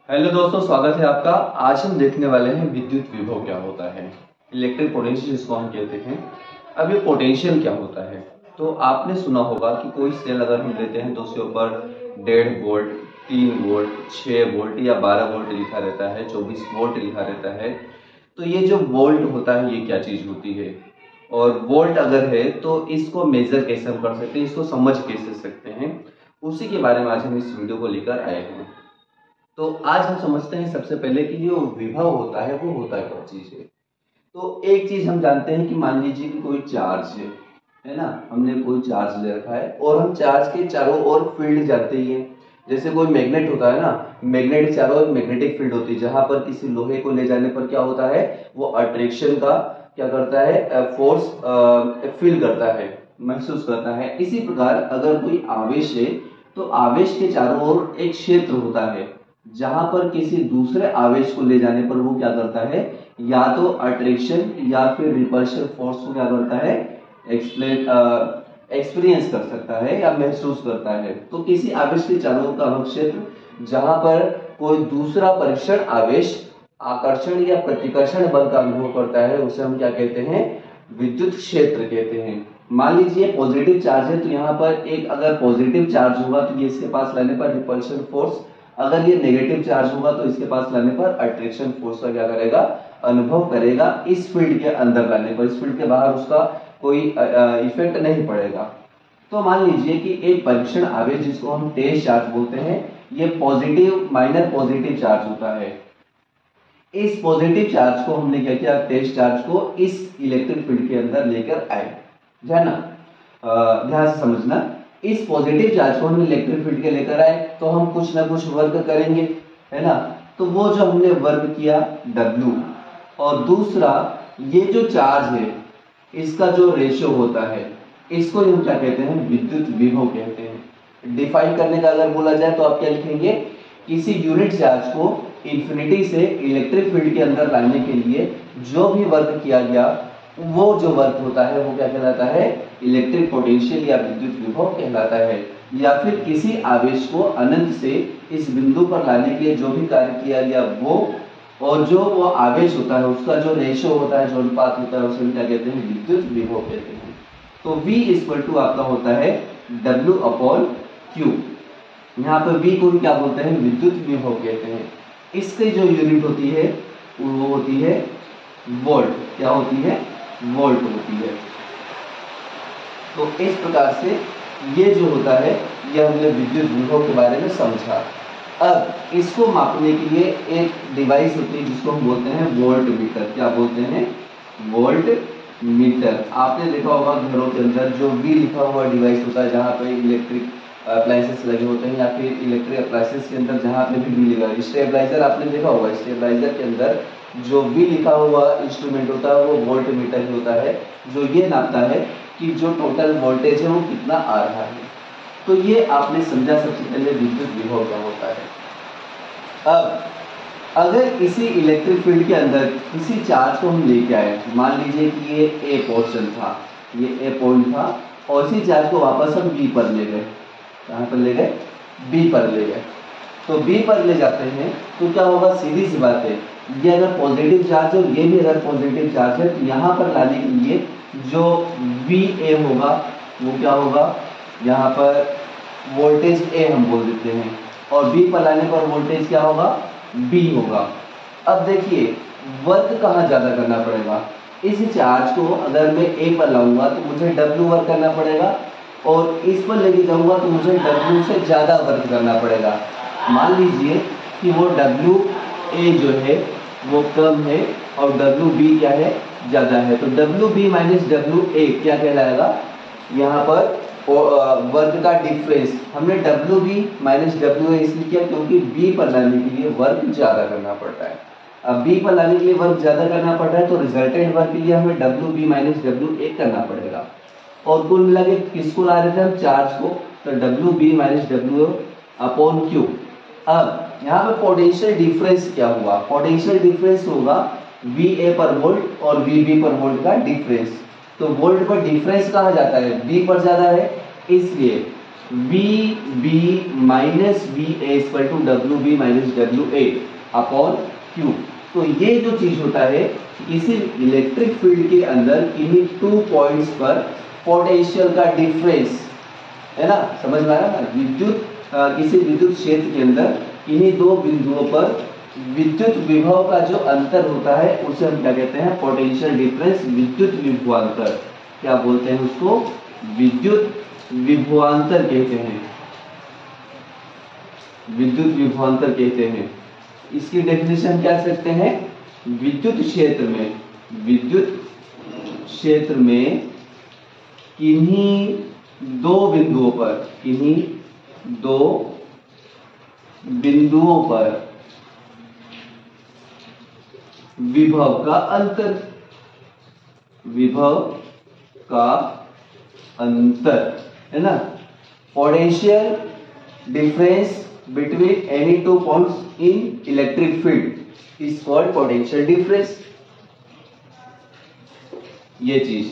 Hello दोस्तों, स्वागत है आपका। आज हम देखने वाले हैं विद्युत विभव क्या होता है, इलेक्ट्रिक पोटेंशियल जिसको हम कहते हैं। अब ये पोटेंशियल क्या होता है, तो आपने सुना होगा कि कोई सेल अगर हम लेते हैं तो उसके ऊपर 1.5 वोल्ट, 3 वोल्ट, 6 वोल्ट या 12 वोल्ट लिखा रहता है, 24 वोल्ट लिखा रहता है। तो ये जो वोल्ट होता है ये क्या चीज होती है, और वोल्ट अगर है तो इसको मेजर कैसे हम कर सकते हैं, इसको समझ कैसे सकते हैं, उसी के बारे में आज हम इस वीडियो को लेकर आए हैं। तो आज हम समझते हैं सबसे पहले कि जो विभव होता है वो होता क्या चीज है। तो एक चीज हम जानते हैं कि मान लीजिए कि कोई चार्ज है ना, हमने कोई चार्ज ले रखा है और हम चार्ज के चारों ओर फील्ड जानते ही हैं। जैसे कोई मैग्नेट होता है ना, मैग्नेट के चारों ओर मैग्नेटिक फील्ड होती है, जहां पर किसी लोहे को ले जाने पर क्या होता है, वो अट्रैक्शन का क्या करता है, फोर्स फील करता है, महसूस करता है। इसी प्रकार अगर कोई आवेश है तो आवेश के चारों ओर एक क्षेत्र होता है, जहां पर किसी दूसरे आवेश को ले जाने पर वो क्या करता है, या तो अट्रैक्शन या फिर रिपल्शन फोर्स को क्या करता है, एक्सपीरियंस कर सकता है या महसूस करता है। तो किसी आवेश के चारों ओर का वह क्षेत्र जहां पर कोई दूसरा परीक्षण आवेश आकर्षण या प्रतिकर्षण बल का अनुभव करता है, उसे हम क्या कहते हैं, विद्युत क्षेत्र कहते हैं। मान लीजिए पॉजिटिव चार्ज है, तो यहाँ पर एक अगर पॉजिटिव चार्ज होगा तो ये इसके पास लाने पर रिपल्शन फोर्स, अगर ये नेगेटिव चार्ज होगा तो इसके पास लाने पर अट्रैक्शन फोर्स का क्या करेगा, अनुभव करेगा। इस फील्ड के अंदर लाने पर, इस फील्ड के बाहर उसका कोई इफेक्ट नहीं पड़ेगा। तो मान लीजिए कि एक परीक्षण आवेश जिसको हम टेस्ट चार्ज बोलते हैं, ये पॉजिटिव माइनर पॉजिटिव चार्ज होता है। इस पॉजिटिव चार्ज को हमने क्या किया, टेस्ट चार्ज को इस इलेक्ट्रिक फील्ड के अंदर लेकर आए, है ना। ध्यान से समझना, इस पॉजिटिव चार्ज को हम इलेक्ट्रिक फील्ड के लेकर आए तो हम कुछ ना कुछ वर्क करेंगे, है ना। तो वो जो हमने वर्क किया W, और दूसरा ये जो चार्ज है इसका जो रेशियो होता है, इसको हम क्या कहते हैं, विद्युत विभव कहते हैं। डिफाइन करने का अगर बोला जाए तो आप क्या लिखेंगे, किसी यूनिट चार्ज को इंफिनिटी से इलेक्ट्रिक फील्ड के अंदर लाने के लिए जो भी वर्क किया गया, वो जो वर्क होता है वो क्या कहलाता है, इलेक्ट्रिक पोटेंशियल या विद्युत विभव कहलाता है। या फिर किसी आवेश को अनंत से इस बिंदु पर लाने के लिए जो भी कार्य किया गया वो, और जो वो आवेश होता है उसका जो रेशियो होता है, जो अनुपात होता है, उसे हम क्या कहते हैं, विद्युत विभव कहते हैं। तो V इक्वल टू आपका होता है W/Q। यहाँ पर V को भी क्या बोलते हैं, विद्युत विभव कहते हैं। इसकी जो यूनिट होती है वो होती है वोल्ट। क्या होती है, वोल्ट होती है। तो इस प्रकार से ये जो होता है, ये हमने विद्युत विभव के बारे में समझा। अब इसको मापने के लिए एक डिवाइस होती है जिसको हम बोलते हैं वोल्ट मीटर। क्या बोलते हैं, वोल्ट मीटर। आपने देखा होगा घरों के अंदर जो V लिखा हुआ डिवाइस होता है, जहाँ पे इलेक्ट्रिक अप्लायंसेस लगे होते हैं, या फिर इलेक्ट्रिक अप्लायंसेस के अंदर जहाँ पे भी V लिखा, स्टेबलाइजर आपने देखा होगा, स्टेबलाइजर के अंदर जो V लिखा हुआ इंस्ट्रूमेंट होता है वो वोल्ट मीटर ही होता है, जो ये नापता है कि जो टोटल वोल्टेज है वो कितना आ रहा है। तो ये आपने समझा सबसे पहले विद्युत विभव क्या होता है। अब अगर इसी इलेक्ट्रिक फील्ड के अंदर किसी चार्ज को हम लेके आए, मान लीजिए कि ये A पोर्शन था, ये A पॉइंट था, और इसी चार्ज को वापस हम B पर ले गए। कहाँ पर ले गए, B पर ले गए। तो B पर ले जाते हैं तो क्या होगा, सीधी सी बात है, ये अगर पॉजिटिव चार्ज है और ये भी अगर पॉजिटिव चार्ज है, तो यहाँ पर लाने के लिए जो VA होगा वो क्या होगा, यहाँ पर वोल्टेज A हम बोल देते हैं, और B पर लाने पर वोल्टेज क्या होगा, B होगा। अब देखिए वर्क कहाँ ज्यादा करना पड़ेगा, इस चार्ज को अगर मैं A पर लाऊंगा तो मुझे W वर्क करना पड़ेगा, और इस पर लेके जाऊंगा तो मुझे W से ज्यादा वर्क करना पड़ेगा। मान लीजिए कि वो WA जो है वो कम है और WB क्या है, ज्यादा है, तो WB माइनस WA क्या कहलाएगा, यहाँ पर वर्क का डिफरेंस। हमने WB माइनस WA इसलिए किया क्योंकि B पर लाने के लिए वर्क ज्यादा करना पड़ता है। अब B पर लाने के लिए वर्क ज्यादा करना पड़ता है तो रिजल्टेंट वर्क के लिए हमें WB माइनस WA करना पड़ेगा। और कुल मिला के किसको ला रहे थे हम, चार्ज को, तो WB माइनस WA/Q। अब यहाँ पे पोटेंशियल डिफरेंस क्या हुआ, पोटेंशियल डिफरेंस होगा VA पर वोल्ट और VB पर वोल्ट का डिफरेंस। तो वोल्ट पर डिफरेंस कहाँ जाता है, B पर ज्यादा है, इसलिए V B minus V A equal to W B minus W A upon Q. तो ये जो चीज होता है, किसी इलेक्ट्रिक फील्ड के अंदर किन्हीं 2 पॉइंट्स पर पोटेंशियल का डिफरेंस, है ना, समझ में आया ना। किसी विद्युत क्षेत्र के अंदर किन्हीं 2 बिंदुओं पर विद्युत विभव का जो अंतर होता है उसे हम क्या कहते हैं, पोटेंशियल डिफरेंस, विद्युत विभवांतर। क्या बोलते हैं उसको, विद्युत विभवांतर कहते हैं, विद्युत विभवांतर कहते हैं। इसकी डेफिनेशन क्या सकते हैं, विद्युत क्षेत्र में किन्हीं 2 बिंदुओं पर विभव का अंतर, है ना। Potential difference between any 2 points in electric field is called potential difference, ये चीज।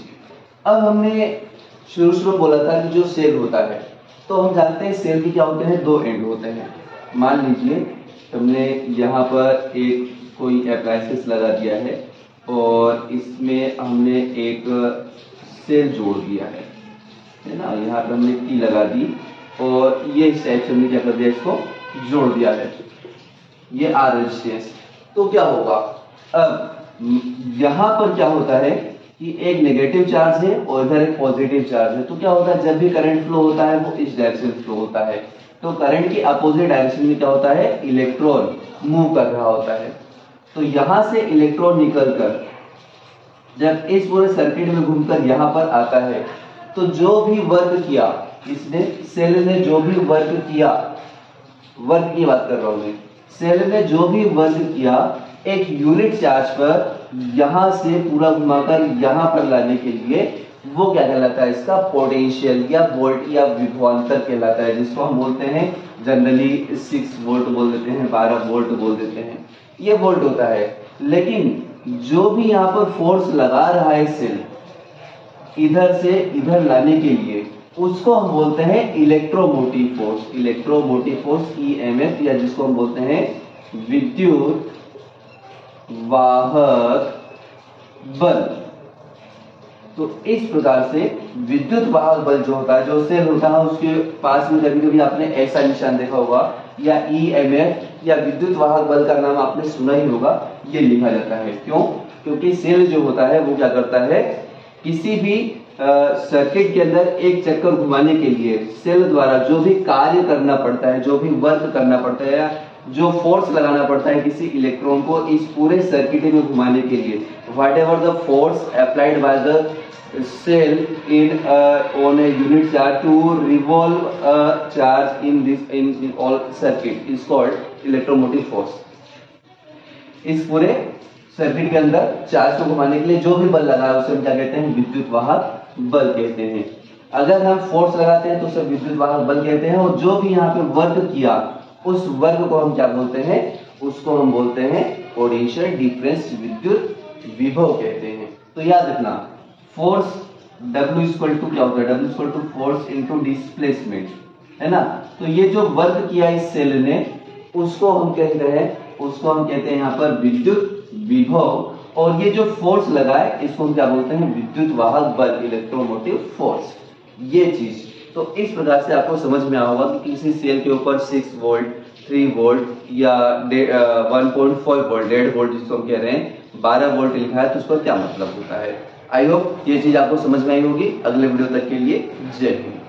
अब हमने शुरू में बोला था कि जो सेल होता है, तो हम जानते हैं सेल के क्या होते हैं, 2 एंड होते हैं। मान लीजिए हमने यहाँ पर एक कोई एप्लायंसेस लगा दिया है और इसमें हमने एक सेल जोड़ दिया है ना। यहाँ पर हमने की लगा दी और ये इस टाइप से हमने क्या कर दिया, इसको जोड़ दिया है, ये आर रेजिस्टेंस। तो क्या होगा, अब यहाँ पर क्या होता है कि एक नेगेटिव चार्ज है और इधर एक पॉजिटिव चार्ज है। तो क्या होता है, जब भी करंट फ्लो होता है वो इस डायरेक्शन में फ्लो होता है। तो करंट की अपोजिट डायरेक्शन में क्या होता है, इलेक्ट्रॉन मूव कर रहा होता है। तो यहां से इलेक्ट्रॉन निकलकर जब इस पूरे सर्किट में घूमकर यहाँ पर आता है, तो जो भी वर्क किया इसने, सेल ने जो भी वर्क किया, वर्क की बात कर रहा हूं मैं, सेल ने जो भी वर्क किया एक यूनिट चार्ज पर यहां से पूरा घुमाकर यहां पर लाने के लिए, वो क्या कहलाता है, इसका पोटेंशियल या वोल्ट या विभवांतर कहलाता है, जिसको हम बोलते हैं जनरली 6 वोल्ट बोल देते हैं, 12 वोल्ट बोल देते हैं, ये वोल्ट होता है। लेकिन जो भी यहाँ पर फोर्स लगा रहा है सेल इधर से इधर लाने के लिए, उसको हम बोलते हैं electromotive force, electromotive force EMF, या जिसको हम बोलते हैं विद्युत वाहक बल। तो इस प्रकार से विद्युत वाहक बल जो होता है, जो सेल होता है उसके पास में कभी कभी आपने ऐसा निशान देखा होगा, या ईएमएफ या विद्युत वाहक बल का नाम आपने सुना ही होगा, ये लिखा जाता है। क्यों, क्योंकि सेल जो होता है वो क्या करता है, किसी भी सर्किट के अंदर एक चक्कर घुमाने के लिए सेल द्वारा जो भी कार्य करना पड़ता है, जो भी वर्क करना पड़ता है, या जो फोर्स लगाना पड़ता है किसी इलेक्ट्रॉन को इस पूरे सर्किट में घुमाने के लिए, what ever the force applied by the cell in on a unit charge to revolve a charge in all circuit is called electromotive force। इस पूरे सर्किट के अंदर चार्ज को घुमाने के लिए जो भी बल लगा है उसे हम क्या कहते हैं, विद्युत वाहक बल कहते हैं। अगर हम फोर्स लगाते हैं तो उसे विद्युत वाहक बल कहते हैं, और जो भी यहाँ पे वर्क किया उस वर्क को हम क्या बोलते हैं, उसको हम बोलते हैं पोटेंशियल डिफरेंस, विद्युत विभव कहते हैं। तो याद रखना, फोर्स W इक्वल टू क्या होता है, W equal to force into displacement, है ना। तो ये जो वर्क किया इस सेल ने, उसको हम कहते हैं, उसको हम कहते हैं यहाँ पर विद्युत विभव, और ये जो फोर्स लगा है इसको हम क्या बोलते हैं, विद्युत वाहक बल, इलेक्ट्रोमोटिव फोर्स, ये चीज। तो इस प्रकार से आपको समझ में आया होगा कि किसी सेल के ऊपर 6 वोल्ट, 3 वोल्ट या 1.5 वोल्ट, 1.5 वोल्ट जिसको हम कह रहे हैं, 12 वोल्ट लिखा है, तो उस पर क्या मतलब होता है। आई होप ये चीज आपको समझ में आई होगी। अगले वीडियो तक के लिए जय हिंद।